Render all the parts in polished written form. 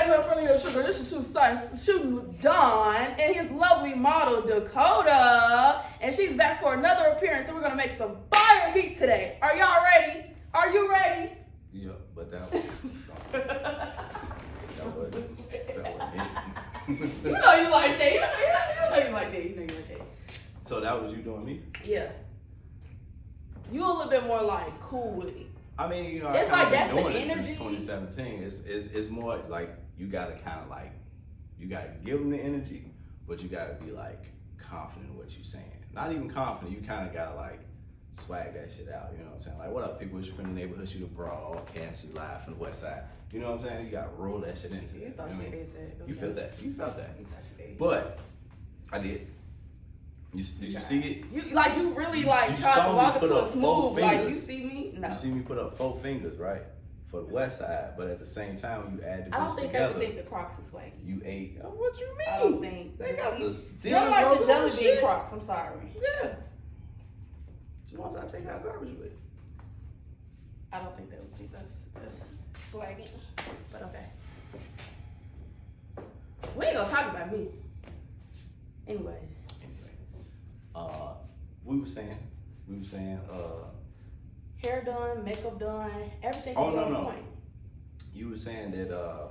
neighborhood friendly of sugar. This is shooting with Don and his lovely model Dakota, and she's back for another appearance. So we're gonna make some fire heat today. Are y'all ready? Are you ready? Yeah, but that wasn't it. You know you like that. You know you like that. So that was you doing me? Yeah. You a little bit more like cool with it. I mean, you know, it's I've like been that's doing the it energy. since 2017. It's more like you gotta kind of like, you gotta give them the energy, but you gotta be like confident in what you're saying. Not even confident, you kind of gotta like swag that shit out. You know what I'm saying? Like, what up, people? It's your friend in the neighborhood, shoot a bra, can't you live from the west side. You know what I'm saying? You gotta roll that shit into You it. thought You know she what I mean? did that. You felt that. You felt that. You thought she did. But I did. Did you see it? You really like try to walk into a smooth. Like you see me? No. You see me put up 4 fingers, right? For the west side, but at the same time, when you add the I don't bitch think together, they think the Crocs is swaggy. you ate. Oh, what you mean? I don't think they got the you steel. don't like the jelly bean shit. Crocs. I'm sorry. Yeah. So once I take out garbage with it. I don't think they would think that's swaggy. But okay. We ain't gonna talk about me. Anyways. We were saying, hair done, makeup done, everything. Oh no. You were saying that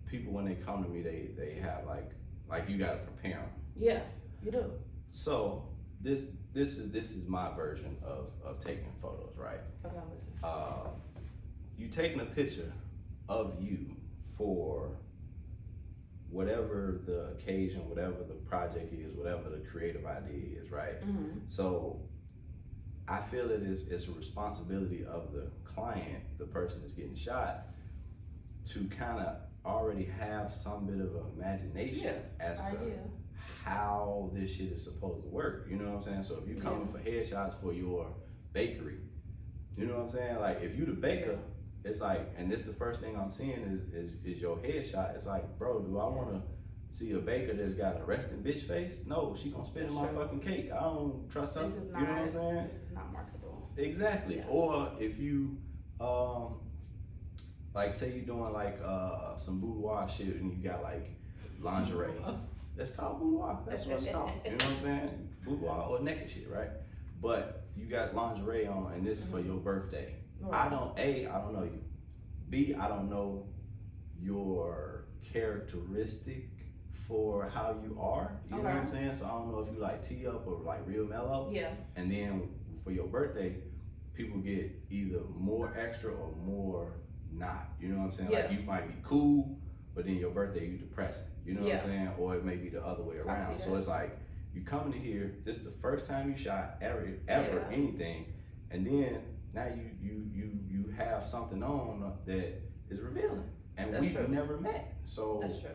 people when they come to me, they have like you gotta prepare them. Yeah, you do. So this is my version of taking photos, right? Okay, listen. You taking a picture of you for whatever the occasion, whatever the project is, whatever the creative idea is, right? Mm-hmm. So I feel it's a responsibility of the client, the person that's getting shot, to kind of already have some bit of imagination as to how this shit is supposed to work. You know what I'm saying? So if you coming for headshots for your bakery, you know what I'm saying? Like if you the baker, it's like, and this the first thing I'm seeing is your headshot. It's like, bro, do I want to see a baker that's got a resting bitch face? No, she gonna spit in my fucking cake. I don't trust her. This is not, you know what I'm saying? This is not marketable. Exactly. Yeah. Or if you, like say you're doing like some boudoir shit and you got like lingerie. That's called boudoir. That's what it's called. You know what I'm saying? Boudoir or naked shit, right? But you got lingerie on and this is for your birthday. Right. I don't know you. B, I don't know your characteristic for how you are. You know what I'm saying? So I don't know if you like tee up or like real mellow. Yeah. And then for your birthday, people get either more extra or more not. You know what I'm saying? Yeah. Like you might be cool, but then your birthday you depressing. You know what I'm Yeah. saying? Or it may be the other way around. So it's like you coming to here, this is the first time you shot ever anything, and then now you have something on that is revealing. And we've never met. So that's true.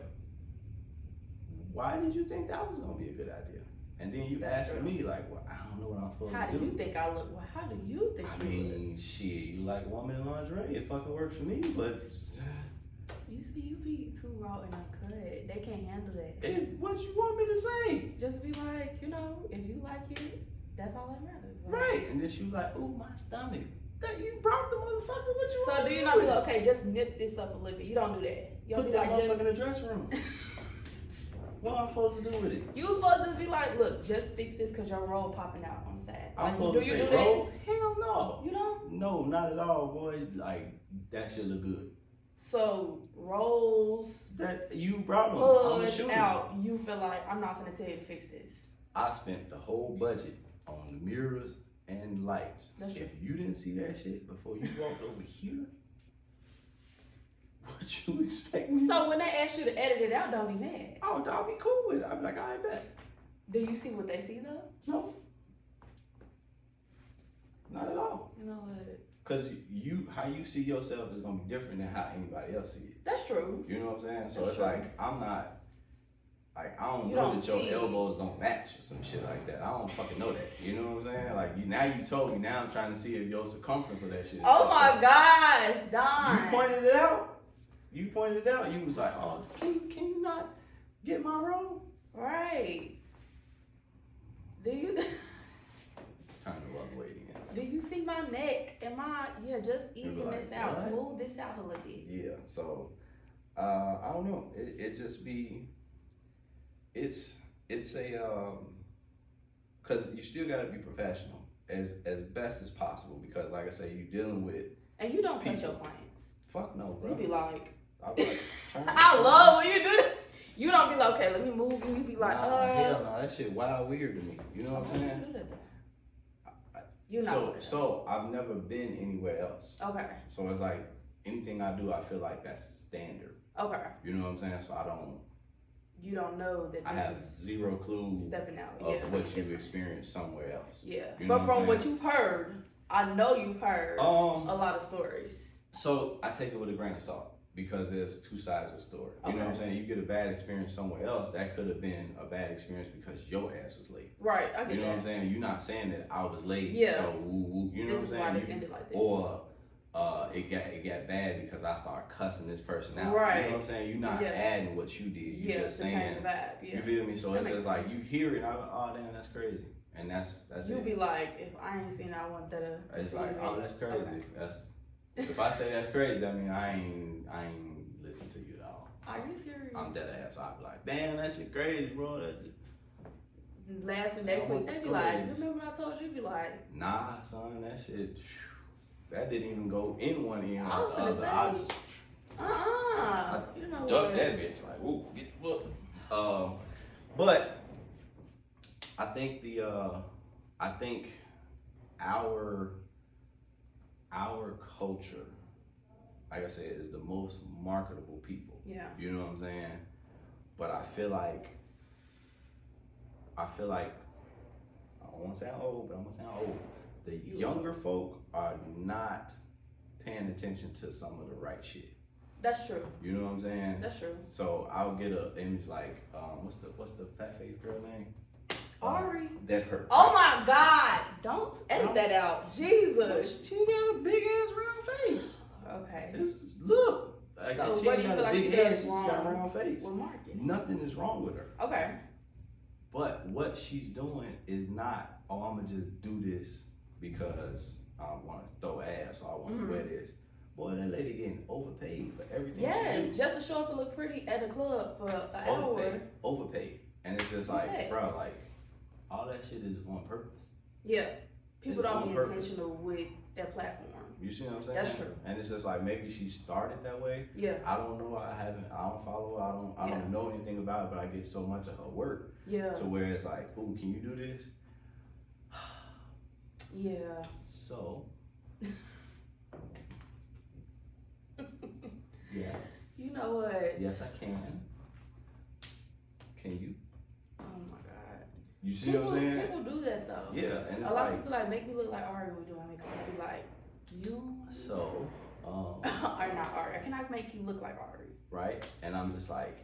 Why did you think that was gonna be a good idea? And then you asked me like, well, I don't know what I'm supposed to do. How do you think I look? Well, how do you think I mean, shit, you like woman in lingerie. It fucking works for me, but you see, you be too raw and uncut. They can't handle that. What you want me to say? Just be like, you know, if you like it, that's all that matters. Like, Right. And then she was like, ooh, my stomach. That you brought the motherfucker. What you want? So do you not be like, okay, just nip this up a little bit? You don't do that. You don't Put be that like, motherfucker in the dressing room. What am I supposed to do with it? You supposed to be like, look, just fix this because your roll popping out on the side. I'm Like, supposed do to you say do roll? that? Hell no. You don't? No, not at all, boy. Like, that shit look good. So rolls, That you brought them. I'm a push shooter. out. You feel like I'm not gonna tell you to fix this. I spent the whole budget on the mirrors and lights. That's true. If you didn't see that shit before you walked over here, what you expect me to So when they ask you to edit it out, don't be mad. Oh, dog, be cool with it. I'm like, I bet. Do you see what they see though? No. Not at all. You know what? Because how you see yourself is going to be different than how anybody else see it. That's true. You know what I'm saying? So That's it's true. like, I'm not, like, I don't You know don't that your see. elbows don't match or some shit like that. I don't fucking know that. You know what I'm saying? Like, now you told me, now I'm trying to see if your circumference of that shit is Oh my fucked up. gosh, Don. You pointed it out. You was like, oh, can you not get my role? Right. Do you Turn the other way again. do you see my neck and my just even like, this out, what? smooth this out a little bit. Yeah, so I don't know. It just be. It's a because you still got to be professional as best as possible, because like I say, you're dealing with. And you don't touch your clients. Fuck no, bro. You be like. Turn I love when you do that. You don't be like, okay, let me move you. You be like, hell no, that shit wild weird to me. You know what I'm saying? You know. So I've never been anywhere else. Okay. So it's like anything I do, I feel like that's standard. Okay. You know what I'm saying? So I don't. You don't know that. I have zero clue stepping out of what you've experienced somewhere else. Yeah, you know but from what you've heard, I know you've heard a lot of stories. So I take it with a grain of salt, because there's two sides of the story. You know what I'm saying? You get a bad experience somewhere else, that could have been a bad experience because your ass was late. Right, I get that. You know what I'm saying? You're not saying that I was late, so you know what I'm saying? This is why this ended like this. Or it got bad because I started cussing this person out. Right. You know what I'm saying? You're not adding what you did. You're just saying. Change the vibe. Yeah. You feel me? So it's just like you hear it, oh damn, that's crazy. And that's You'll it. Be like, if I ain't seen it, I want that. It's like, oh, that's crazy. Okay. That's if I say that's crazy, I mean I ain't listening to you at all. Are you serious? I'm dead ass. I'll be like, damn, that shit crazy, bro. That just... Next week, they be like, you remember when I told you? Be like, nah, son, that shit, that didn't even go in one ear. I was gonna say, I just, you know duck what? that bitch, like, ooh, get the fuck. But I think our culture, like I said, is the most marketable people. Yeah. You know what I'm saying? But I feel like I don't want to sound old, but I'm gonna sound old. The younger folk are not paying attention to some of the right shit. That's true. You know what I'm saying? That's true. So I'll get an image like, what's the fat face girl name? Ari. That her. Oh my God! Don't edit that out. Jesus. She got a big ass round face. Okay. Look. Like, so she what do you feel like she does wrong? She's got a round face. With marketing. Nothing is wrong with her. Okay. But what she's doing is not, I'm gonna just do this because I want to throw ass or I want to wear this. Boy, that lady getting overpaid for everything. Yes, just to show up and look pretty at the club for an hour. Overpaid. And it's just like, bro, like, all that shit is on purpose. Yeah. People don't be intentional with their platform. You see what I'm saying? That's true. And it's just like, maybe she started that way. Yeah. I don't know. I don't follow her. I don't know anything about it, but I get so much of her work. Yeah. To where it's like, ooh, can you do this? Yeah. So. Yes. You know what? Yes, I can. Can you? Oh my God. You see what I'm saying? People do that though. Yeah, and it's a lot of people like make me look like Ari when we do my makeup. I be like, you. So. Or not Ari. Can I make you look like Ari? Right, and I'm just like,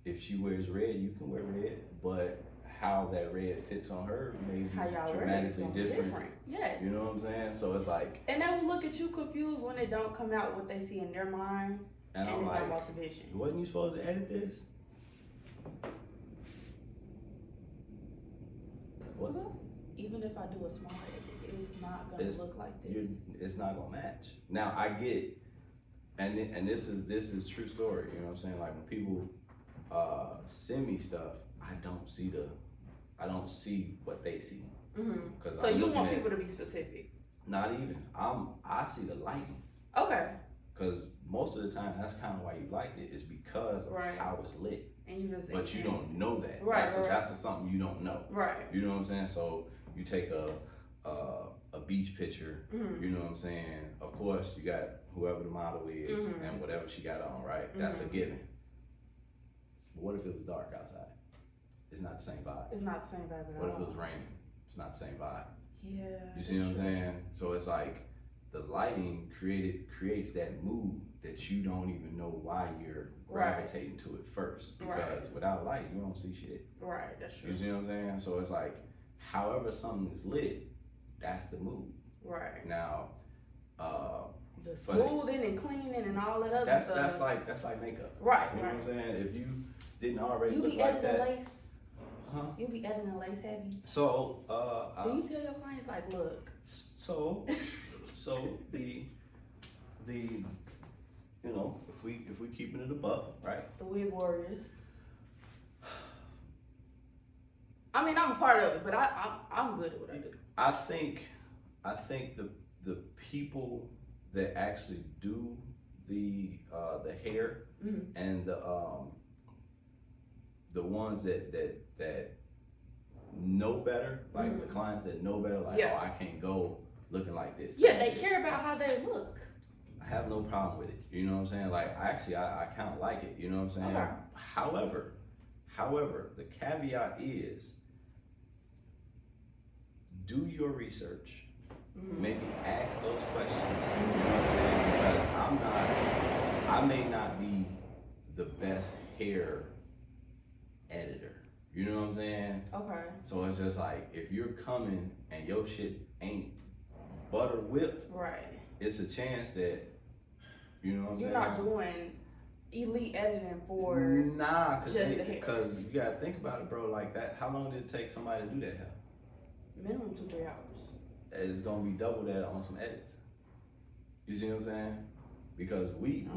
if she wears red, you can wear red, but how that red fits on her may be dramatically different. Yes. You know what I'm saying? So it's like, and they will look at you confused when they don't come out what they see in their mind, and it's like, not about to vision. Wasn't you supposed to edit this? Was I? Even if I do a small edit, it's not gonna look like this. It's not gonna match. Now I get, and this is true story. You know what I'm saying? Like when people send me stuff, I don't see what they see. Mm-hmm. So you want people to be specific? Not even. I see the lighting. Okay. Because most of the time, that's kind of why you liked it, is because of how it's lit. And you just but you don't know that. Right. That's something you don't know. Right. You know what I'm saying? So you take a beach picture. Mm-hmm. You know what I'm saying? Of course, you got whoever the model is and whatever she got on. Right. That's a given. But what if it was dark outside? It's not the same vibe. It's not the same vibe at all. What if it was raining? It's not the same vibe. Yeah. You see what I'm saying? So it's like the lighting creates that mood that you don't even know why you're gravitating to it first. Because without light, you don't see shit. Right, that's true. You see what I'm saying? So it's like, however something is lit, that's the mood. Right. Now, the smoothing and cleaning and all that other stuff. That's like makeup. Right. You know what I'm saying? If you didn't already look like that. Lace? Huh? You be adding the lace heavy. So, do you tell your clients like, look? So the you you know, if we keeping it above, right? The wig warriors. I mean, I'm a part of it, but I'm good at what I do. I think the people that actually do the hair and the ones that know better, like the clients that know better, like oh, I can't go looking like this. Yeah, they care about how they look. I have no problem with it. You know what I'm saying? Like I kind of like it. You know what I'm saying? Okay. However, the caveat is do your research. Maybe ask those questions. You know what I'm saying? Because I may not be the best hair editor. You know what I'm saying? Okay. So it's just like if you're coming and your shit ain't butter whipped, right? It's a chance that you know what I'm saying. You're not doing elite editing for because you gotta think about it, bro. Like that, how long did it take somebody to do that hair? Minimum 2-3 hours. It's gonna be double that on some edits. You see what I'm saying? Because we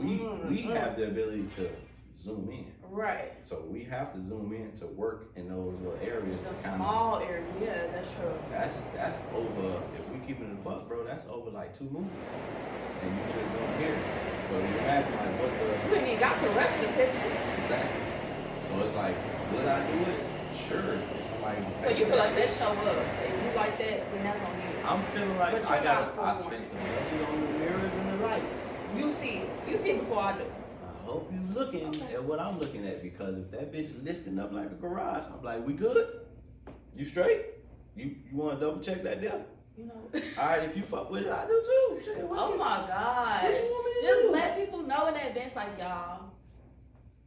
have the ability to zoom in. Right. So we have to zoom in to work in those little areas to kind of small area. Yeah, that's true. That's over. If we keep it in the buck, bro, that's over like 2 movies, and you just don't hear it. So you imagine like what the you ain't even got to the rest of the picture. Exactly. So it's like, would I do it? Sure. If somebody. So you feel like that show up? If you like that, then that's on you. I'm feeling like I spent the budget on the mirrors and the lights. You see before I do. I hope you looking at what I'm looking at, because if that bitch lifting up like a garage, I'm like, we good? You straight? You want to double check that deal? You know. All right, if you fuck with it, I do too. Shit, oh my God. What you want me to Just do? let people know in advance, like, y'all,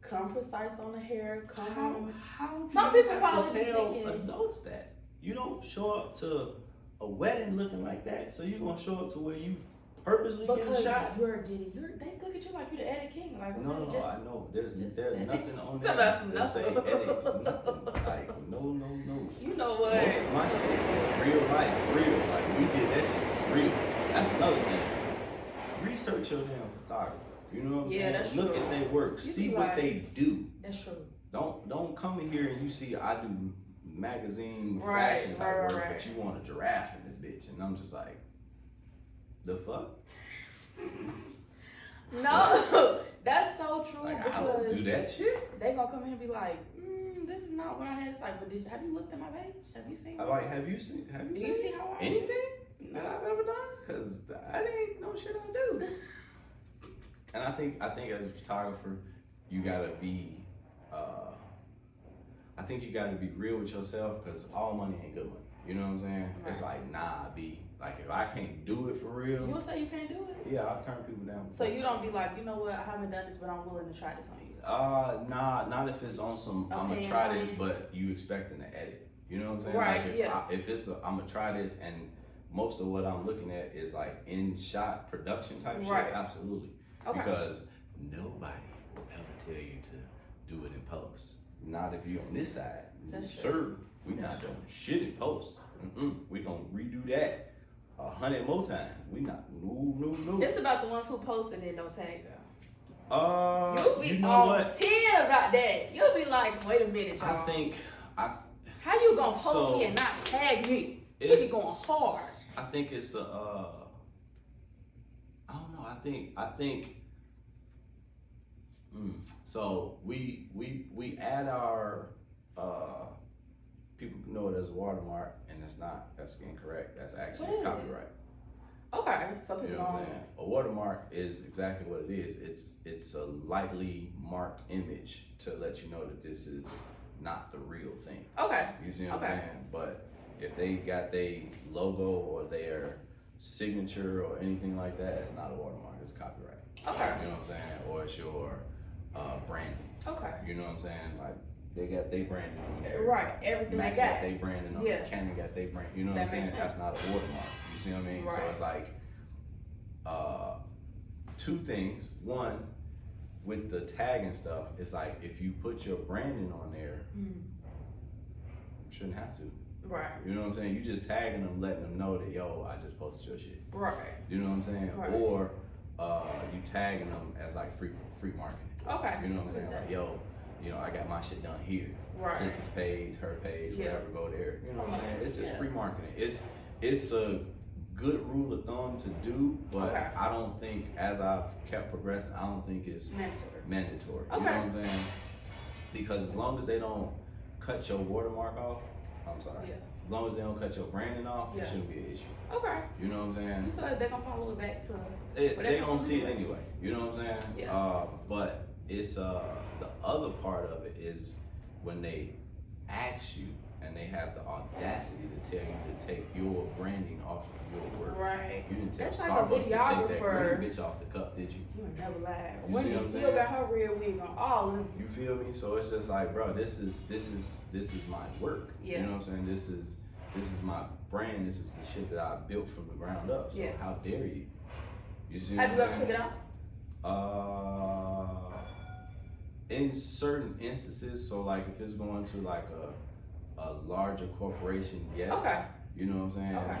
come precise on the hair. Come. How some people probably tell thinking adults that you don't show up to a wedding looking like that, so you gonna show up to where you purposely getting shot? They look at you like you the Eddie King. Like, no, I know. There's nothing on there that say Eddie. Nothing. Like, no. You know what? Most of my shit is real life, real. Like, we did that shit for real. That's another thing. Research your damn photographer. You know what I'm saying? That's Look true. at their work. See what they do. That's true. Don't come in here and you see I do magazine fashion type work, but you want a giraffe in this bitch, and I'm just like, the fuck? No, that's so true. Like, because I don't do that shit. They gonna come here and be like, this is not what I had. It's like, but have you looked at my page? Have you seen? Have you seen how I anything that I've ever done? Because that ain't no shit I do. And I think as a photographer, you gotta be. I think you gotta be real with yourself, because all money ain't good money. You know what I'm saying? Right. It's like, like if I can't do it for real. You'll say you can't do it? Yeah, I'll turn people down. So you don't be like, you know what, I haven't done this, but I'm willing to try this on you. Not if it's on some I'm gonna try this, but you expecting to edit. You know what I'm saying? Right. Like if it's I'm gonna try this, and most of what I'm looking at is like in shot production type shit, absolutely. Okay. Because nobody will ever tell you to do it in post. Not if you're on this side. That's Sir, we're not doing shit in post. We're gonna redo that 100 more times. We not, no. It's about the ones who posted it, don't tag them. You'll be on 10 about that. You'll be like, wait a minute, y'all. How you gonna post me and not tag me? You be going hard. I think it's I don't know. I think. So we add our people know it as a watermark, and that's incorrect. That's actually copyright. Okay, so people know what I'm saying? A watermark is exactly what it is. It's a lightly marked image to let you know that this is not the real thing. Okay. You see what I'm saying? But if they got their logo or their signature or anything like that, it's not a watermark. It's copyright. Okay. You know what I'm saying? Or it's your branding. Okay. You know what I'm saying? Like, they got their branding on there. Right. Everything Mac they got. got their branding on there. Canon got their brand. You know what I'm saying? That's not a watermark. You see what I mean? Right. So it's like two things. One, with the tagging stuff, it's like if you put your branding on there, you shouldn't have to. Right. You know what I'm saying? You just tagging them, letting them know that, yo, I just posted your shit. Right. You know what I'm saying? Right. Or you tagging them as like free marketing. Okay. You know what I'm saying? Like, yo, you know, I got my shit done here. Right. Click his page, her page, whatever, go there. You know what I'm saying? It's just free marketing. It's a good rule of thumb to do, but I don't think, as I've kept progressing, I don't think it's mandatory. You know what I'm saying? Because as long as they don't cut your watermark off, I'm sorry. Yeah. As long as they don't cut your branding off, it shouldn't be an issue. Okay. You know what I'm saying? You feel like they're gonna follow it back to they gonna see it anyway. You know what I'm saying? Yeah. But it's the other part of it is when they ask you and they have the audacity to tell you to take your branding off of your work. Right. You didn't tell That's Starbucks like a to take that videographer. green bitch off the cup, did you? You would never lie. You Wendy still got her red wig on all of them. You feel me? So it's just like, bro, this is my work. Yeah. You know what I'm saying? This is my brand. This is the shit that I built from the ground up. So how dare you? You see? Have you ever took it off? In certain instances, so like if it's going to like a larger corporation, yes. Okay. You know what I'm saying? Okay.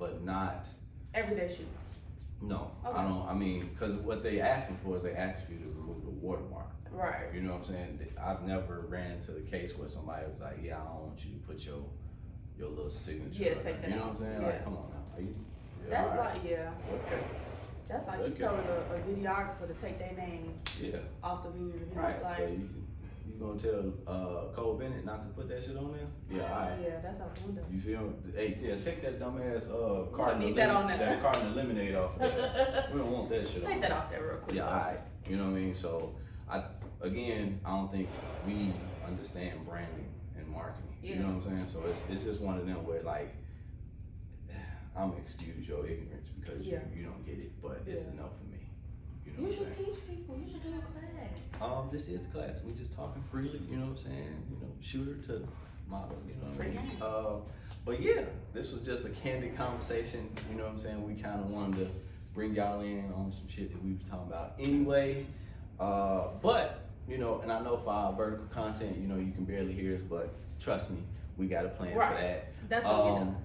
But not everyday shoes. No, I don't. I mean, because what they asking for is they ask you to remove the watermark. Right. You know what I'm saying? I've never ran into the case where somebody was like, "Yeah, I don't want you to put your little signature." Yeah, take that. You know what I'm saying? Like, come on now. That's like, okay. That's like you telling a videographer to take their name off the video. Right. Like, so you gonna tell Cole Bennett not to put that shit on there? Yeah, all right. Yeah, that's out the window. You feel me? Hey, yeah, take that dumbass carton that carton of lemonade off of there. We don't want that shit on. Take that off there real quick. Yeah, all right. You know what I mean? So I don't think we understand branding and marketing. Yeah. You know what I'm saying? So it's just one of them where like I'm gonna excuse your ignorance because you don't get it, but it's enough for me. You know you should teach people. You should do a class. This is the class. We just talking freely. You know what I'm saying? You know, shooter to model. You know what I mean? But yeah, this was just a candid conversation. You know what I'm saying? We kind of wanted to bring y'all in on some shit that we was talking about anyway. But you know, and I know for our vertical content, you know, you can barely hear us, but trust me, we got a plan for that. That's gonna get done.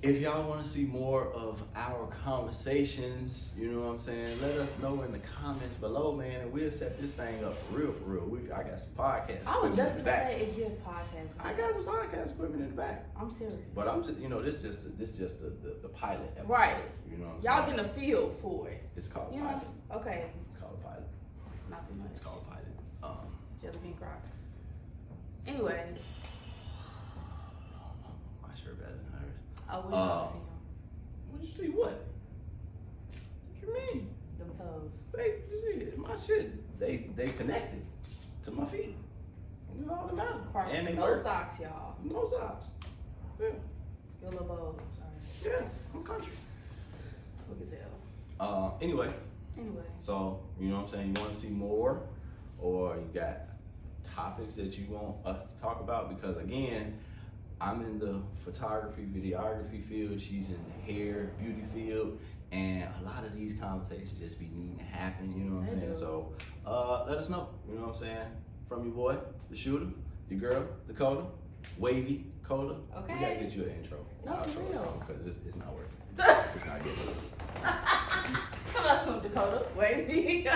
If y'all want to see more of our conversations, you know what I'm saying, let us know in the comments below, man, and we'll set this thing up for real. I got some podcast I was just in the back. Say it gives podcast. I got some podcast equipment in the back. I'm serious. But I'm just, you know, this just the pilot episode. Right. You know what I'm y'all saying? getting a feel for it. It's called you pilot. Know? Okay. It's called a pilot. Not too much. It's called a pilot. Jelly bean Crocs. Anyways. My shirt better than hers. I wish I could see him. What you see? What you mean? Them toes. My shit. They connected to my feet. That's all that matters. And they no work. socks, y'all. No socks. Yeah. Your little bow. Sorry. Yeah. I'm country. Look at that. Anyway. So you know what I'm saying? You want to see more, or you got topics that you want us to talk about? Because again, I'm in the photography, videography field. She's in the hair, beauty field. And a lot of these conversations just be needing to happen, you know what I'm saying? So let us know, you know what I'm saying? From your boy, the shooter, your girl, Dakota, Wavy, Coda. Okay. We gotta get you an intro. No, for real. Because it's not working. It's not getting. Come on, some Dakota, Wavy.